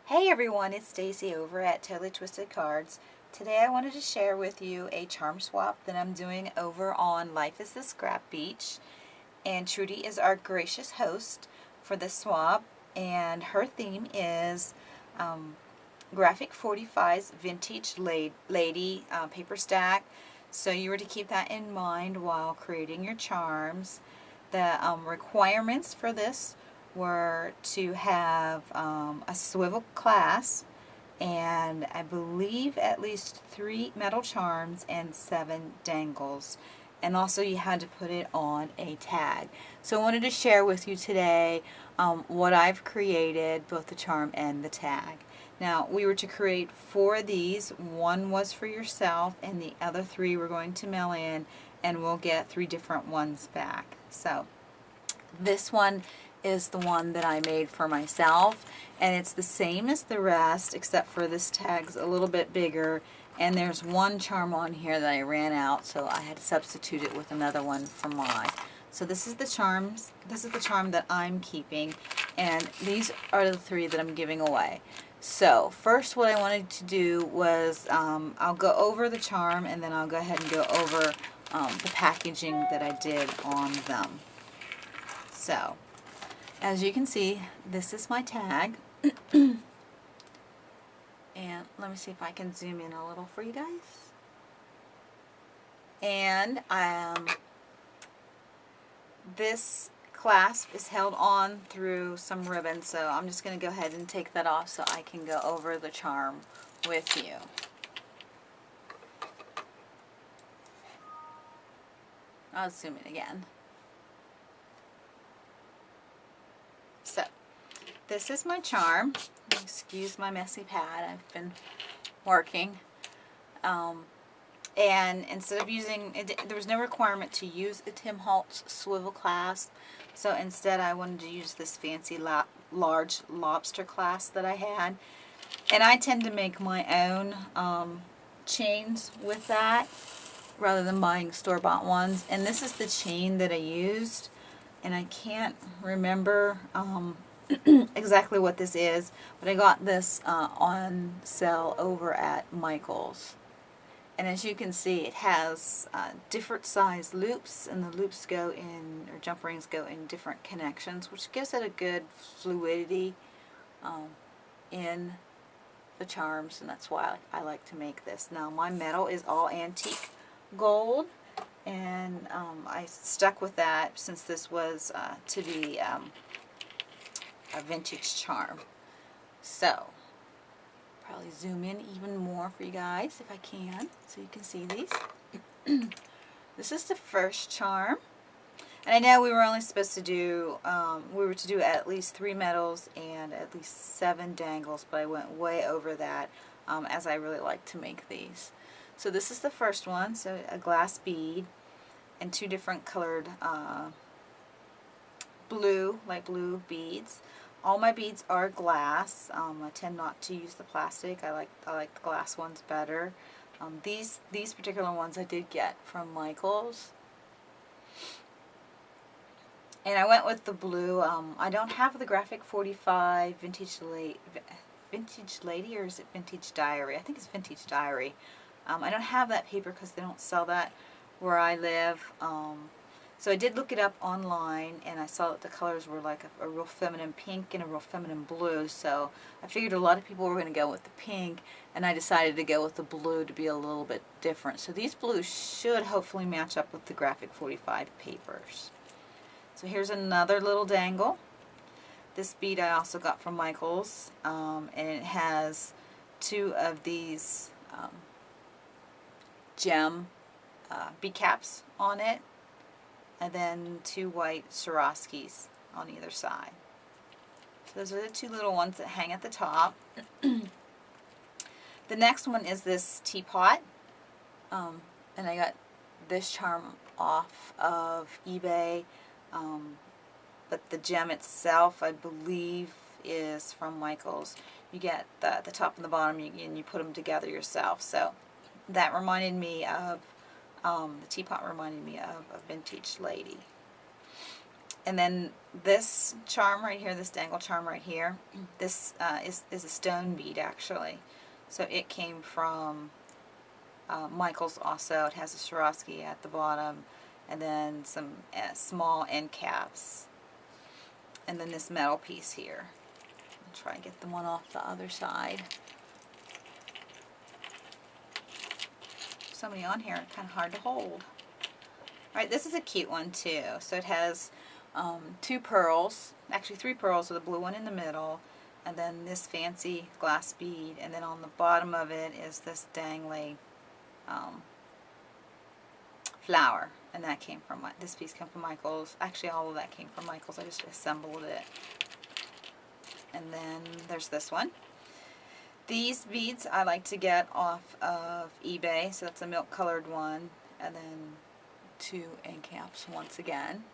Hey everyone, it's Stacy over at Totally Twisted Cards. Today I wanted to share with you a charm swap that I'm doing over on Life is the Scrap Beach. And Trudy is our gracious host for this swap. And her theme is Graphic 45's Vintage Lady paper stack. So you were to keep that in mind while creating your charms. The requirements for this were to have a swivel clasp and I believe at least 3 metal charms and 7 dangles. And also you had to put it on a tag. So I wanted to share with you today what I've created, both the charm and the tag. Now we were to create 4 of these. One was for yourself and the other 3 we're going to mail in, and we'll get 3 different ones back. So this one is the one that I made for myself, and it's the same as the rest except for this tag's a little bit bigger, and there's one charm on here that I ran out, so I had to substitute it with another one for mine. So this is the charm that I'm keeping, and these are the 3 that I'm giving away. So first what I wanted to do was I'll go over the charm, and then I'll go ahead and go over the packaging that I did on them. So, as you can see, this is my tag. And let me see if I can zoom in a little for you guys. And this clasp is held on through some ribbon, so I'm just going to go ahead and take that off so I can go over the charm with you. I'll zoom in again. So, this is my charm. Excuse my messy pad, I've been working. And instead of using, there was no requirement to use a Tim Holtz swivel clasp, so instead I wanted to use this fancy large lobster clasp that I had. And I tend to make my own chains with that rather than buying store-bought ones. And this is the chain that I used, and I can't remember exactly what this is, but I got this on sale over at Michael's. And as you can see, it has different size loops, and the loops go in, or jump rings go in different connections, which gives it a good fluidity in the charms, and that's why I like to make this. Now my metal is all antique gold, and I stuck with that since this was to be a vintage charm. So probably zoom in even more for you guys if I can, so you can see these. This is the first charm, and I know we were only supposed to do at least 3 metals and at least 7 dangles, but I went way over that as I really like to make these. So this is the first one, so a glass bead and 2 different colored light blue beads. All my beads are glass. I tend not to use the plastic. I like the glass ones better. These particular ones I did get from Michael's, and I went with the blue. I don't have the Graphic 45 Vintage Lady, or is it Vintage Diary? I think it's Vintage Diary. I don't have that paper because they don't sell that where I live. So I did look it up online, and I saw that the colors were like a real feminine pink and a real feminine blue, so I figured a lot of people were going to go with the pink, and I decided to go with the blue to be a little bit different. So these blues should hopefully match up with the Graphic 45 papers. So here's another little dangle. This bead I also got from Michael's, and it has 2 of these gem bead caps on it, and then 2 white Swarovskis on either side. So those are the 2 little ones that hang at the top. The next one is this teapot, and I got this charm off of eBay, but the gem itself I believe is from Michael's. You get the top and the bottom, and you put them together yourself. So that reminded me of the teapot reminded me of a Vintage Lady. And then this charm right here, this dangle charm right here, this is a stone bead actually. So it came from Michaels also. It has a Swarovski at the bottom, and then some small end caps. And then this metal piece here. I'll try and get the one off the other side. So many on here, kind of hard to hold. Alright, this is a cute one too. So it has 2 pearls, actually 3 pearls with a blue one in the middle, and then this fancy glass bead, and then on the bottom of it is this dangly flower, and that came from, this piece came from Michaels. Actually all of that came from Michaels, I just assembled it. And then there's this one. These beads I like to get off of eBay, so that's a milk colored one, and then 2 end caps once again.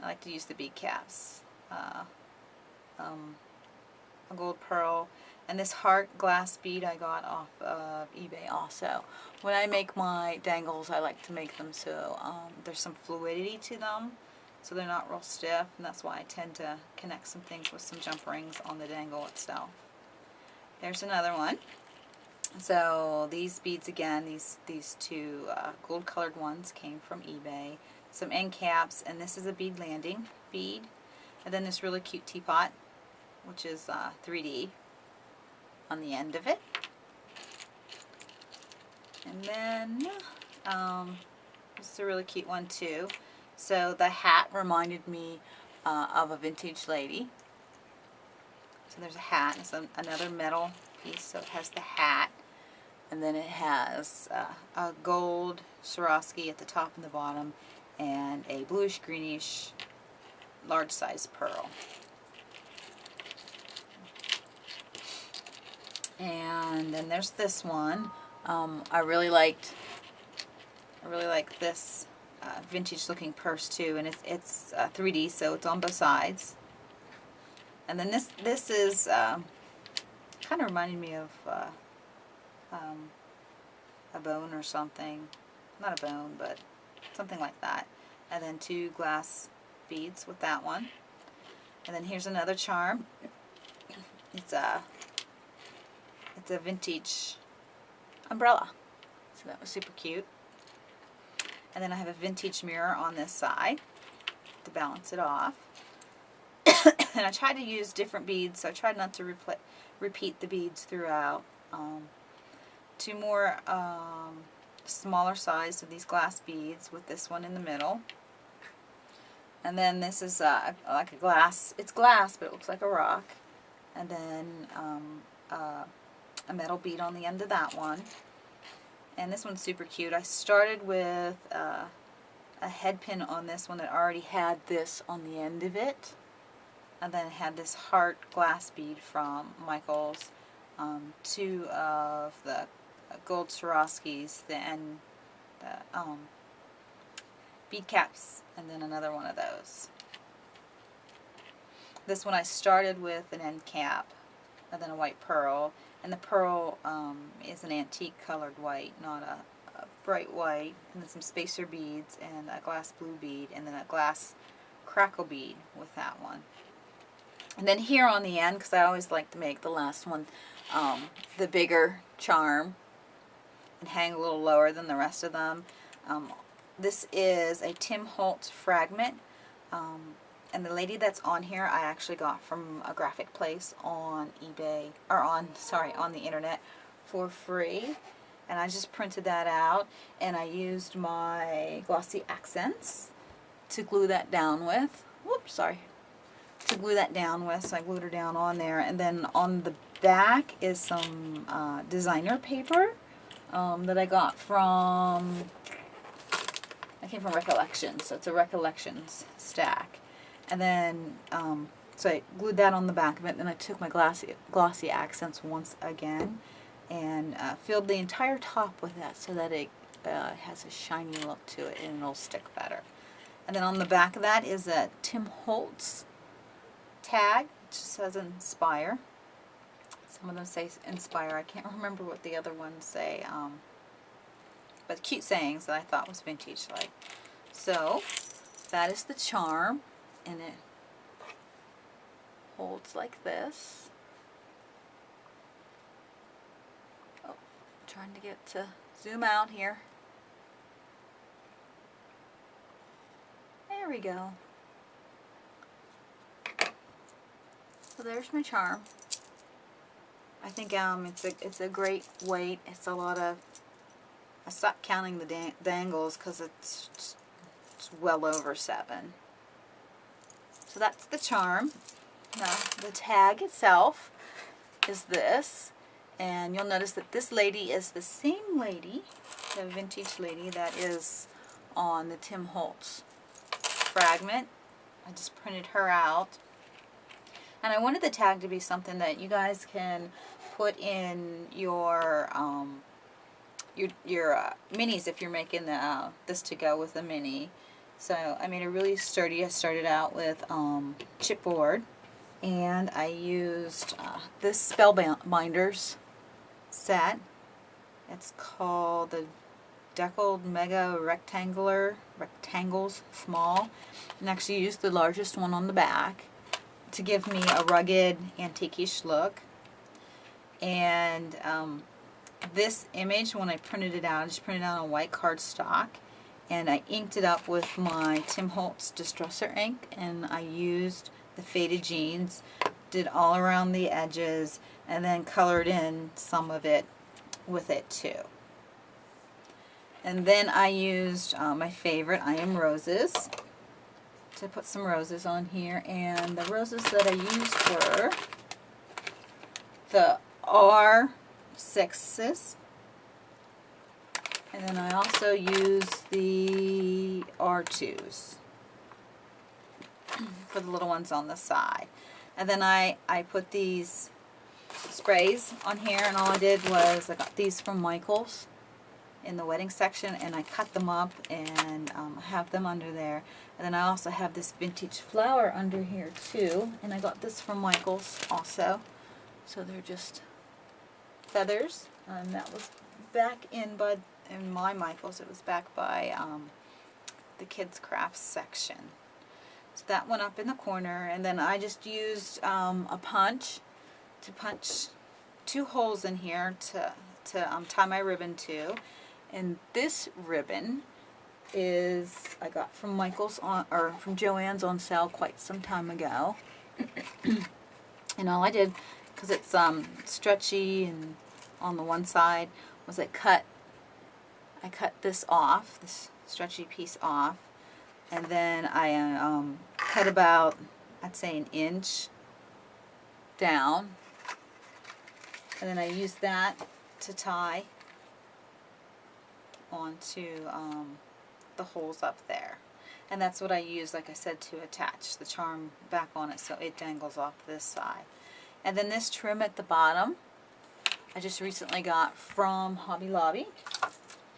I like to use the bead caps. A gold pearl, and this heart glass bead I got off of eBay also. When I make my dangles, I like to make them so there's some fluidity to them, so they're not real stiff, and that's why I tend to connect some things with some jump rings on the dangle itself. There's another one. So these beads again, these 2 gold colored ones came from eBay. Some end caps, and this is a bead landing bead, and then this really cute teapot, which is 3D on the end of it. And then this is a really cute one too. So the hat reminded me of a vintage lady. So there's a hat, it's another metal piece, so it has the hat, and then it has a gold Swarovski at the top and the bottom, and a bluish greenish large size pearl. And then there's this one. I really liked this vintage looking purse too, and it's 3D, so it's on both sides. And then this is kind of reminded me of a bone or something. Not a bone, but something like that. And then 2 glass beads with that one. And then here's another charm. It's a vintage umbrella. So that was super cute. And then I have a vintage mirror on this side to balance it off. And I tried to use different beads, so I tried not to repeat the beads throughout. 2 more smaller size of these glass beads with this one in the middle. And then this is like a glass, it's glass but it looks like a rock. And then a metal bead on the end of that one. And this one's super cute. I started with a head pin on this one that already had this on the end of it. And then it had this heart glass bead from Michaels, 2 of the gold Swarovskis, and the bead caps, and then another one of those. This one I started with an end cap, and then a white pearl, and the pearl is an antique colored white, not a bright white, and then some spacer beads, and a glass blue bead, and then a glass crackle bead with that one. And then here on the end, because I always like to make the last one the bigger charm and hang a little lower than the rest of them. This is a Tim Holtz fragment, and the lady that's on here I actually got from a graphic place on eBay, or on the internet for free. And I just printed that out, and I used my glossy accents to glue that down with. Whoops, sorry. To glue that down with, so I glued her down on there. And then on the back is some designer paper that I got from, I came from Recollections, so it's a Recollections stack. And then, so I glued that on the back of it, and then I took my glossy accents once again and filled the entire top with that so that it has a shiny look to it and it'll stick better. And then on the back of that is a Tim Holtz tag, which says Inspire. Some of them say Inspire. I can't remember what the other ones say, but cute sayings that I thought was vintage like. So that is the charm. and it holds like this. Oh, trying to get to zoom out here. There we go. So there's my charm. I think it's a great weight. It's a lot of. I stopped counting the dangles because it's well over 7. So that's the charm. Now the tag itself is this, and you'll notice that this lady is the same lady, the vintage lady that is on the Tim Holtz fragment. I just printed her out. And I wanted the tag to be something that you guys can put in your minis if you're making this to go with a mini. So I made a really sturdy. I started out with chipboard, and I used this Spellbinders set. It's called the Deckled Mega Rectangles Small, and actually used the largest one on the back to give me a rugged, antique-ish look. And this image, when I printed it out, I just printed it out on white cardstock, and I inked it up with my Tim Holtz Distresser ink, and I used the Faded Jeans, did all around the edges, and then colored in some of it with it too. And then I used my favorite, I Am Roses, to put some roses on here, and the roses that I used were the R6s, and then I also used the R2s for the little ones on the side. And then I put these sprays on here, and all I did was I got these from Michaels in the wedding section, and I cut them up and have them under there. And then I also have this vintage flower under here too, and I got this from Michaels also. So they're just feathers, and that was back in my Michaels. It was back by the kids crafts section. So that went up in the corner, and then I just used a punch to punch 2 holes in here to tie my ribbon to. And this ribbon is I got from Michaels or from Joann's on sale quite some time ago. And all I did, because it's stretchy and on the one side, was I cut this off, this stretchy piece off, and then I cut about, I'd say, 1 inch down, and then I used that to tie onto the holes up there. And that's what I use, like I said, to attach the charm back on it so it dangles off this side. And then this trim at the bottom, I just recently got from Hobby Lobby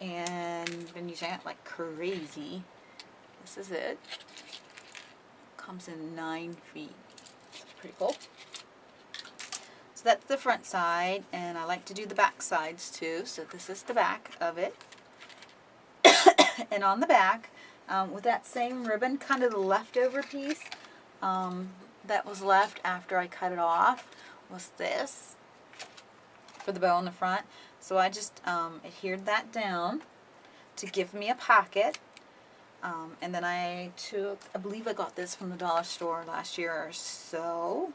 and been using it like crazy. This is it. Comes in 9 feet. It's pretty cool. So that's the front side, and I like to do the back sides too. So this is the back of it. And on the back, with that same ribbon, kind of the leftover piece that was left after I cut it off, was this for the bow on the front. So I just adhered that down to give me a pocket. And then I believe I got this from the dollar store last year or so.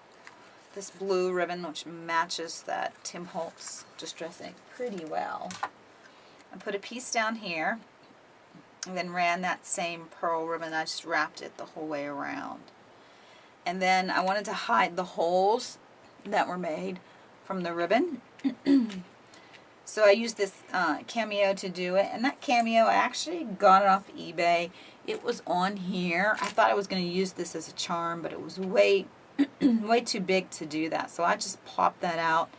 This blue ribbon, which matches that Tim Holtz Distress ink pretty well. I put a piece down here, and then ran that same pearl ribbon. I just wrapped it the whole way around. And then I wanted to hide the holes that were made from the ribbon. So I used this Cameo to do it. And that Cameo, I actually got it off eBay. It was on here. I thought I was going to use this as a charm, but it was way too big to do that. So I just popped that out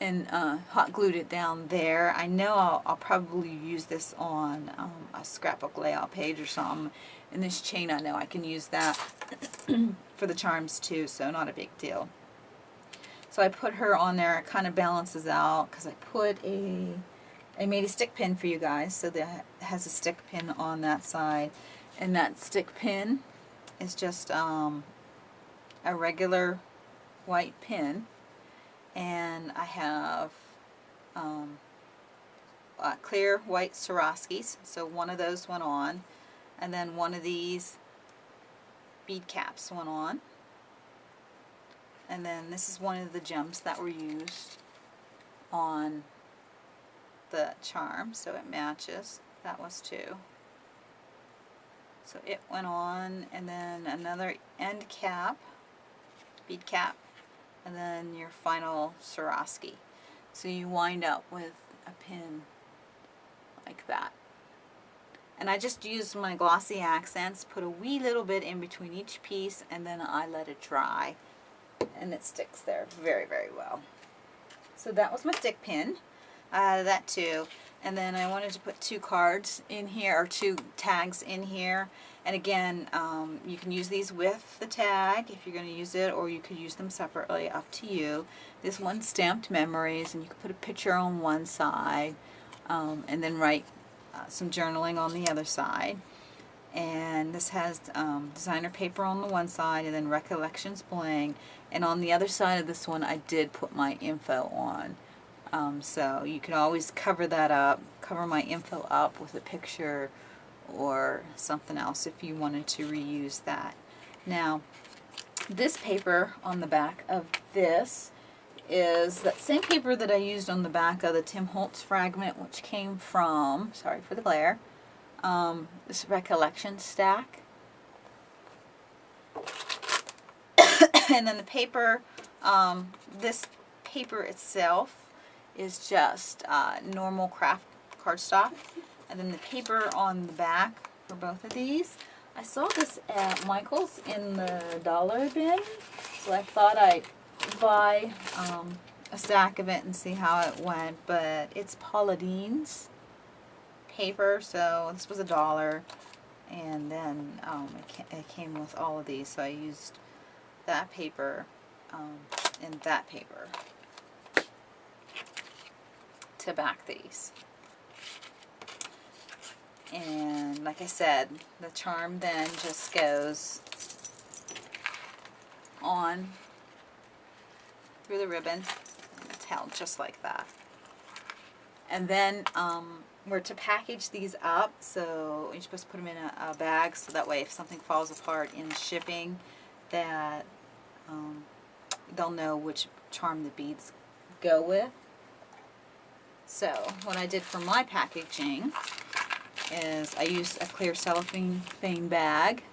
and hot glued it down there. I know I'll probably use this on a scrapbook layout page or something. And this chain, I know I can use that for the charms too, so not a big deal. So I put her on there. It kind of balances out because I made a stick pin for you guys, so that has a stick pin on that side. And that stick pin is just a regular white pin, and I have clear white Swarovskis, so one of those went on, and then one of these bead caps went on, and then this is one of the gems that were used on the charm, so it matches. That was two. So it went on, and then another end cap, bead cap, and then your final Swarovski. So you wind up with a pin like that. And I just used my glossy accents, put a wee little bit in between each piece, and then I let it dry. And it sticks there very, very well. So that was my stick pin. That too. And then I wanted to put two cards in here, or two tags in here. And again, you can use these with the tag if you're going to use it, or you could use them separately, up to you. This one's stamped memories, and you could put a picture on one side, and then write some journaling on the other side. And this has designer paper on the one side, and then Recollections bling. And on the other side of this one, I did put my info on. So you can always cover that up, cover my info up with a picture or something else if you wanted to reuse that. Now, this paper on the back of this is that same paper that I used on the back of the Tim Holtz fragment, which came from, sorry for the glare, this Recollection stack. And then the paper, this paper itself is just normal craft cardstock. And then the paper on the back for both of these, I saw this at Michael's in the dollar bin, so I thought I'd buy a stack of it and see how it went. But it's Paula Deen's paper, so this was $1, and then it came with all of these, so I used that paper and that paper to back these. And like I said, the charm then just goes on through the ribbon, and it's held just like that. And then we're to package these up, so you're supposed to put them in a bag, so that way if something falls apart in shipping, that they'll know which charm the beads go with. So what I did for my packaging is I used a clear cellophane bag,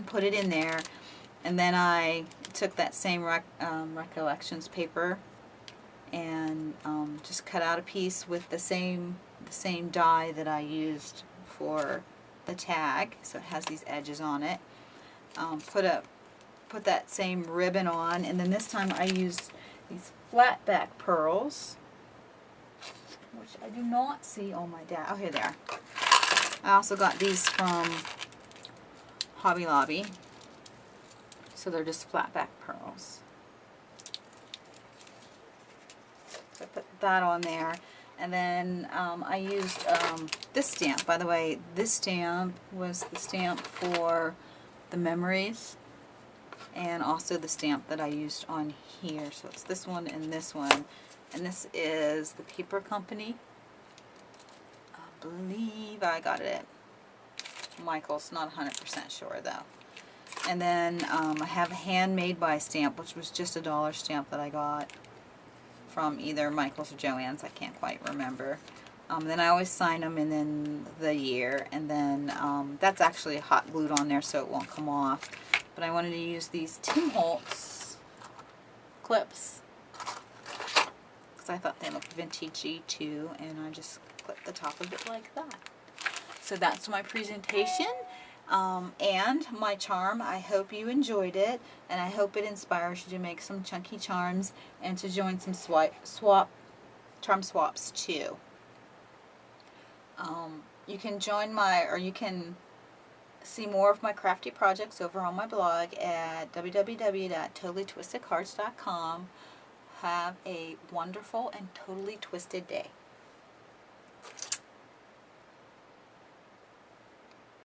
put it in there, and then I took that same Recollections paper and just cut out a piece with the same die that I used for the tag, so it has these edges on it. Put that same ribbon on, and then this time I used these flat back pearls, which I do not see on my oh, here they are. I also got these from Hobby Lobby, so they're just flat back pearls. So I put that on there, and then I used this stamp. By the way, this stamp was the stamp for the memories, and also the stamp that I used on here. So it's this one and this one. And this is the Paper Company. I believe I got it at Michael's, not 100% sure though. And then I have a Handmade by stamp, which was just $1 stamp that I got from either Michael's or Joann's, I can't quite remember. Then I always sign them and then the year, and then that's actually hot glued on there so it won't come off. But I wanted to use these Tim Holtz clips because I thought they looked vintagey too, and I just clipped the top of it like that. So that's my presentation and my charm. I hope you enjoyed it, and I hope it inspires you to make some chunky charms and to join some charm swaps too. You can join you can see more of my crafty projects over on my blog at www.totallytwistedcards.com. Have a wonderful and totally twisted day.